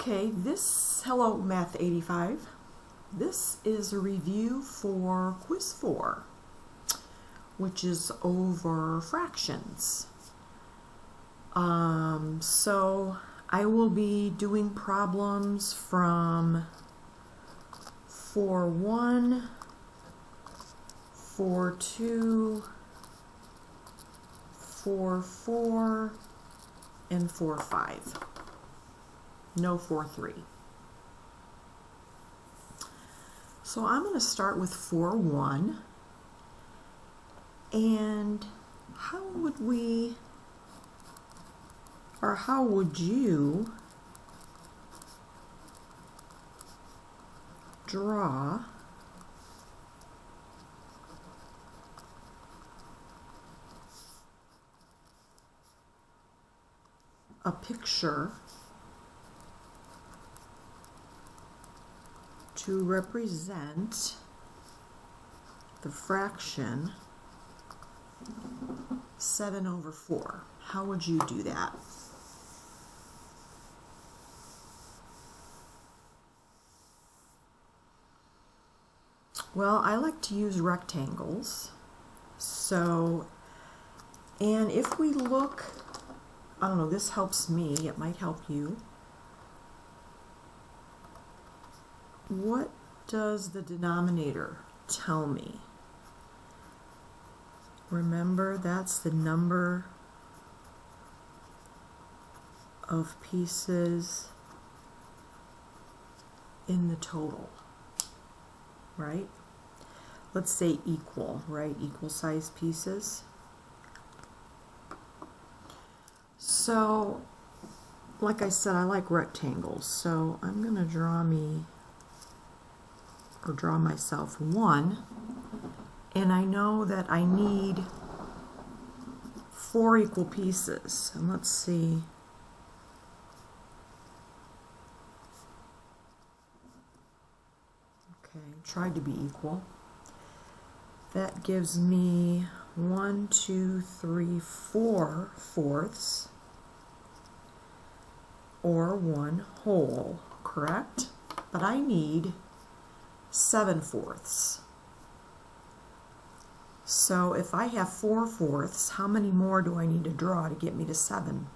Okay, hello Math 85. This is a review for Quiz 4, which is over fractions. So I will be doing problems from 4.1, 4.2, 4.4, and 4.5. No 4.3. So I'm going to start with 4.1, and how would you draw a picture to represent the fraction 7/4. How would you do that? Well, I like to use rectangles. And if we look, I don't know, this helps me, it might help you. What does the denominator tell me? Remember, that's the number of pieces in the total, right? Let's say equal, right? Equal size pieces. So, like I said, I like rectangles, so I'm going to draw myself one, and I know that I need 4 equal pieces. And let's see. Okay, tried to be equal. That gives me 1, 2, 3, 4 fourths, or 1 whole, correct? But I need 7 fourths. So if I have 4 fourths, how many more do I need to draw to get me to 7?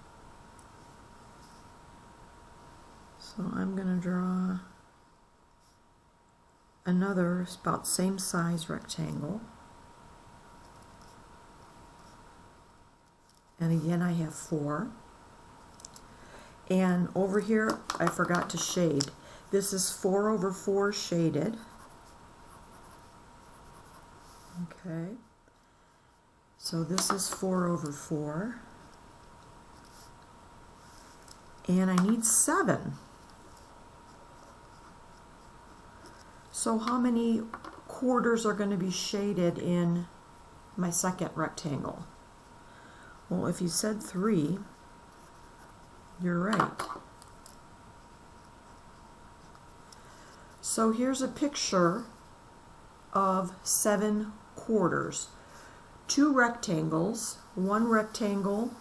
So I'm going to draw another about same size rectangle. And again, I have 4. And over here, I forgot to shade. This is 4/4 shaded. Okay. So this is 4/4. And I need 7. So how many quarters are going to be shaded in my second rectangle? Well, if you said 3, you're right. So here's a picture of 7 quarters. 2 rectangles, 1 rectangle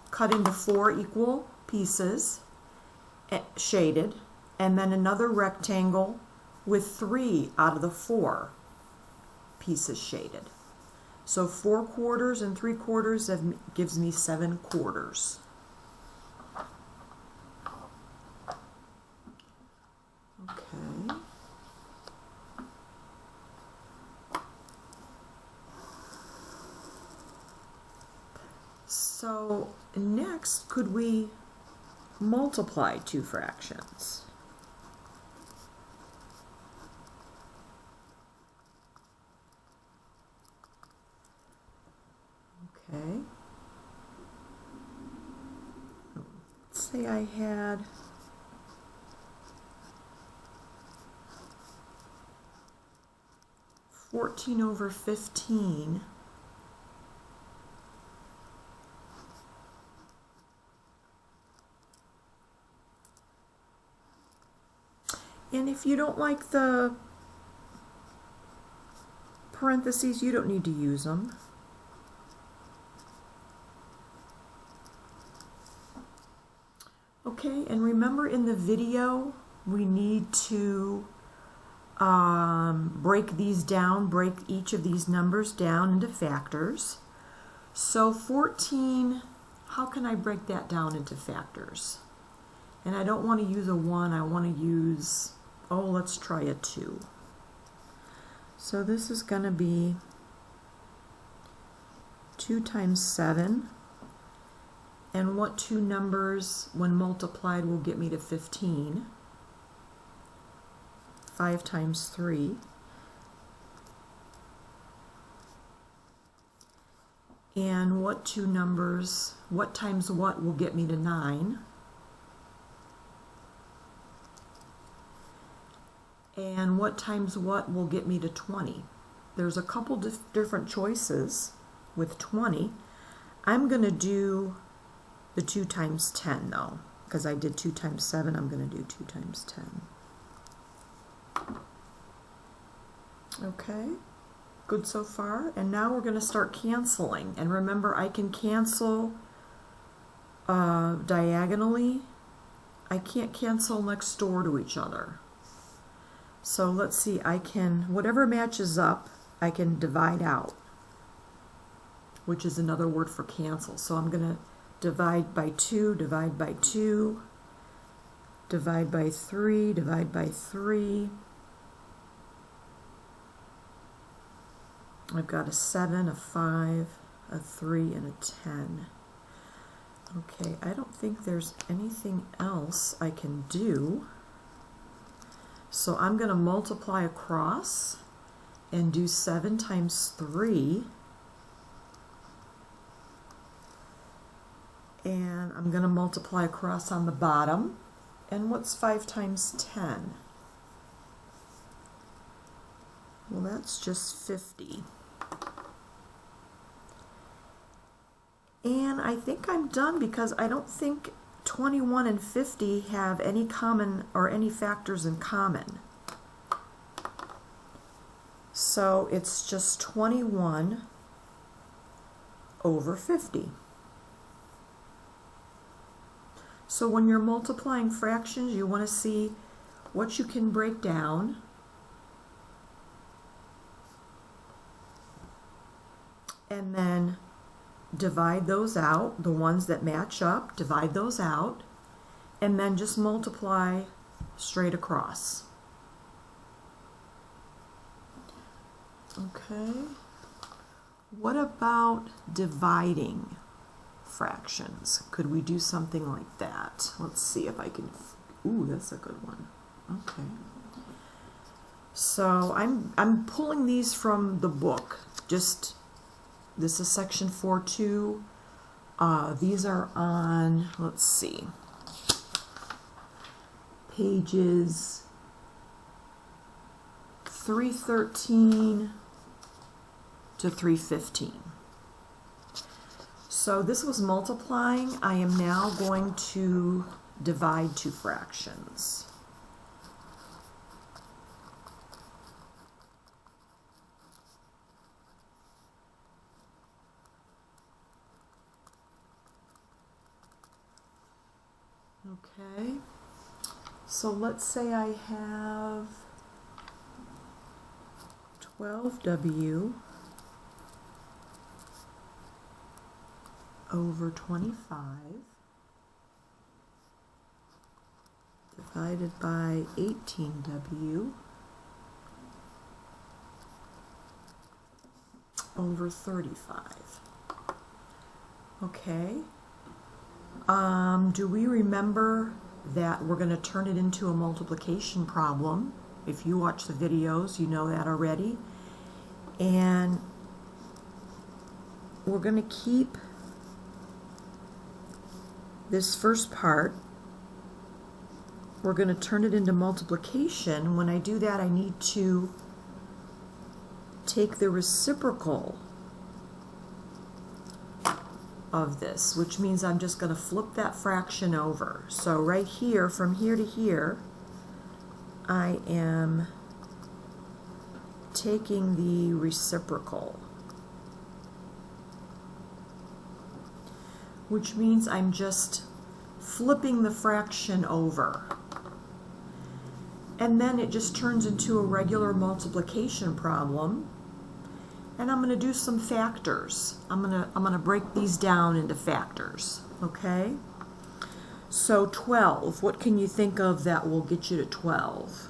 cut into 4 equal pieces, shaded, and then another rectangle with 3 out of the 4 pieces shaded. So 4 quarters and 3 quarters gives me 7 quarters. Okay. So next, could we multiply 2 fractions? Okay. Let's say I had 14/15 . And if you don't like the parentheses, you don't need to use them. Okay, and remember in the video, we need to break these down, break each of these numbers down into factors. So 14, how can I break that down into factors? And I don't want to use a 1, I want to use, oh, let's try a 2. So this is going to be 2 times 7. And what two numbers, when multiplied, will get me to 15? 5 times 3. And what two numbers, what times what will get me to 9? And what times what will get me to 20? There's a couple different choices with 20. I'm going to do the 2 times 10 though, because I did 2 times 7, I'm going to do 2 times 10. Okay, good so far. And now we're going to start canceling. And remember, I can cancel diagonally. I can't cancel next door to each other. So let's see, I can, whatever matches up, I can divide out, which is another word for cancel. So I'm going to divide by 2, divide by 2, divide by 3, divide by 3. I've got a 7, a 5, a 3, and a 10. Okay, I don't think there's anything else I can do. So I'm going to multiply across and do 7 times 3. And I'm going to multiply across on the bottom. And what's 5 times 10? Well, that's just 50. And I think I'm done because I don't think 21 and 50 have any common or any factors in common. So it's just 21 over 50. So when you're multiplying fractions, you want to see what you can break down. And then divide those out, the ones that match up, divide those out, and then just multiply straight across. Okay, what about dividing fractions? Could we do something like that? Let's see if I can, ooh, that's a good one. Okay. So I'm pulling these from the book, just this is section 4.2. These are on, let's see, pages 313 to 315. So this was multiplying. I am now going to divide two fractions. Okay, so let's say I have 12W over 25 divided by 18W over 35. Okay. Do we remember that we're going to turn it into a multiplication problem? If you watch the videos, you know that already. And we're going to keep this first part. We're going to turn it into multiplication. When I do that, I need to take the reciprocal of this, which means I'm just going to flip that fraction over. So right here, from here to here, I am taking the reciprocal, which means I'm just flipping the fraction over. And then it just turns into a regular multiplication problem. And I'm going to do some factors. I'm going to break these down into factors, okay? So 12, what can you think of that will get you to 12?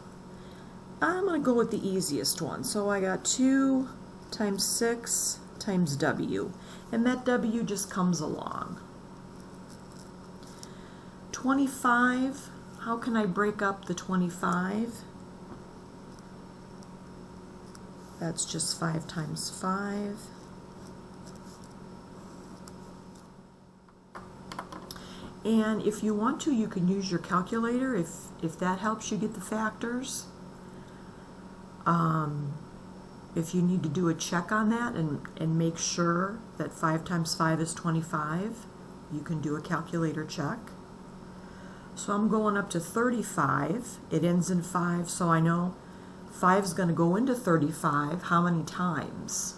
I'm going to go with the easiest one. So I got 2 times 6 times W, and that W just comes along. 25, how can I break up the 25? That's just 5 times 5. And if you want to, you can use your calculator if that helps you get the factors. If you need to do a check on that and make sure that 5 times 5 is 25, you can do a calculator check. So I'm going up to 35. It ends in 5, so I know 5 is going to go into 35. How many times?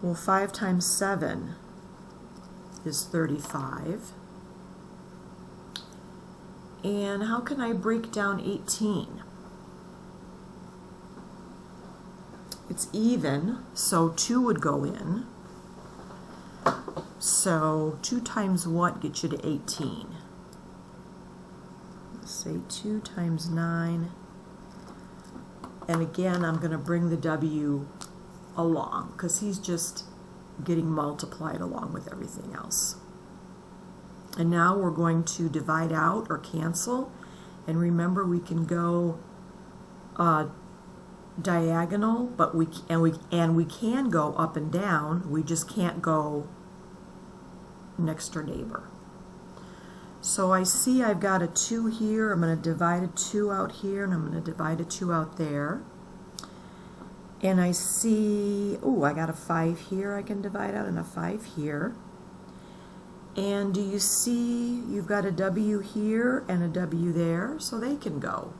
Well, 5 times 7 is 35. And how can I break down 18? It's even, so 2 would go in. So 2 times what gets you to 18? Let's say 2 times 9. And again, I'm going to bring the W along because he's just getting multiplied along with everything else. And now we're going to divide out or cancel. And remember, we can go diagonal, but we can go up and down. We just can't go next door neighbor. So I see I've got a 2 here. I'm going to divide a 2 out here, and I'm going to divide a 2 out there. And I see, oh, I got a 5 here I can divide out, and a 5 here. And do you see you've got a W here and a W there, so they can go.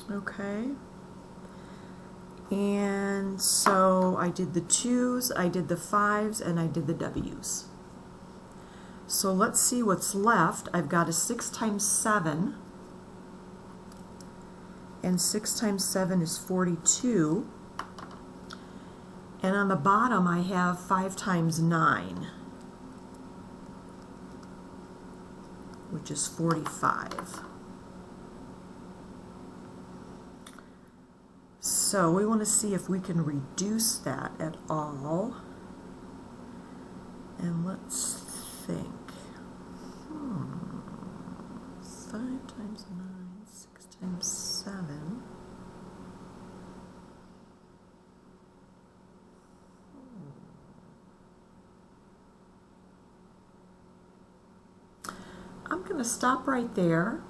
Okay. And so I did the 2's, I did the 5's, and I did the W's. So let's see what's left. I've got a 6 times 7, and 6 times 7 is 42. And on the bottom I have 5 times 9, which is 45. So we want to see if we can reduce that at all. And let's think. 5 times 9, 6 times 7. I'm going to stop right there,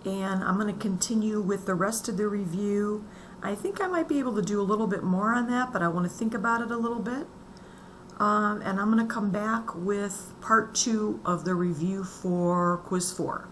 and I'm going to continue with the rest of the review. I think I might be able to do a little bit more on that, but I want to think about it a little bit. And I'm going to come back with part 2 of the review for Quiz 4.